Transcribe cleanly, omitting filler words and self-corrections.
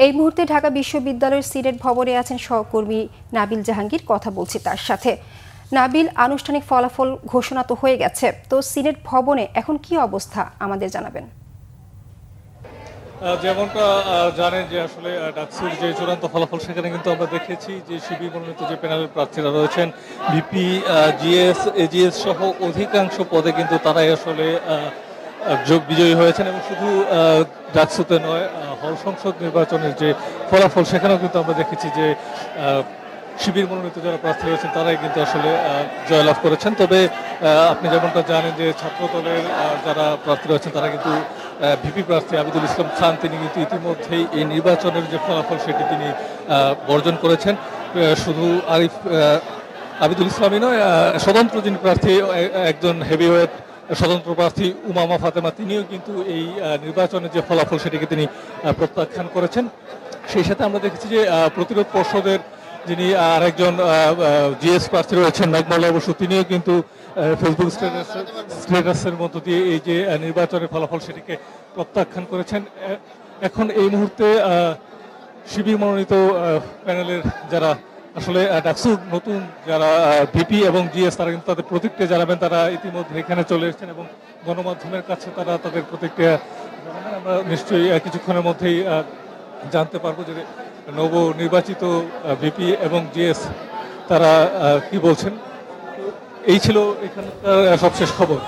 এই মুহূর্তে ঢাকা বিশ্ববিদ্যালয়ের সিনেট ভবনে আছেন সহকর্মী নাবিল জাহাঙ্গীর। কথা বলছি তার সাথে। নাবিল, আনুষ্ঠানিক ফলাফল ঘোষণা তো হয়ে গেছে, তো সিনেট ভবনে এখন কি অবস্থা আমাদের জানাবেন। যেমনটা জানেন যে আসলে ডাকসুর যে চূড়ান্ত ফলাফল, সেখানে কিন্তু আমরা দেখেছি যে শিবির মনোনীত যে প্যানেলের প্রার্থীরা রয়েছেন, ভিপি, জিএস, এজিএস সহ অধিকাংশ পদে কিন্তু তারাই আসলে বিজয়ী হয়েছেন। এবং শুধু ডাকসুতে নয়, হল সংসদ নির্বাচনের যে ফলাফল, সেখানেও কিন্তু আমরা দেখেছি যে শিবির মনোনীত যারা প্রার্থী রয়েছেন তারাই কিন্তু আসলে জয়লাভ করেছেন। তবে আপনি যেমনটা জানেন যে ছাত্রদলের যারা প্রার্থী রয়েছেন তারা কিন্তু ভিপি প্রার্থী আবিদুল ইসলাম খান, তিনি কিন্তু ইতিমধ্যেই এই নির্বাচনের যে ফলাফল সেটি তিনি বর্জন করেছেন। শুধু আবিদুল ইসলামই নয়, স্বতন্ত্র যিনি প্রার্থী, একজন হেভিওয়েট স্বতন্ত্র প্রার্থী উমামা ফাতেমা, তিনিও কিন্তু এই নির্বাচনের যে ফলাফল সেটিকে তিনি প্রত্যাখ্যান করেছেন। সেই সাথে আমরা দেখেছি যে প্রতিরোধ পর্ষদের যিনি আরেকজন জিএস প্রার্থী রয়েছেন মেঘমালা বসু, তিনিও কিন্তু ফেসবুক স্ট্যাটাসের মধ্য দিয়ে এই যে নির্বাচনের ফলাফল সেটিকে প্রত্যাখ্যান করেছেন। এখন এই মুহূর্তে শিবির মনোনীত প্যানেলের যারা আসলে ডাকসুর নতুন যারা ভিপি এবং জিএস, তারা কিন্তু তাদের প্রতিক্রিয়া জানাবেন। তারা ইতিমধ্যে এখানে চলে এসেছেন এবং গণমাধ্যমের কাছে তারা তাদের প্রতিক্রিয়া জানাবেন। আমরা নিশ্চয়ই কিছুক্ষণের মধ্যেই জানতে পারবো যে নবনির্বাচিত ভিপি এবং জিএস তারা কি বলছেন। এই ছিল এখানকার সবশেষ খবর।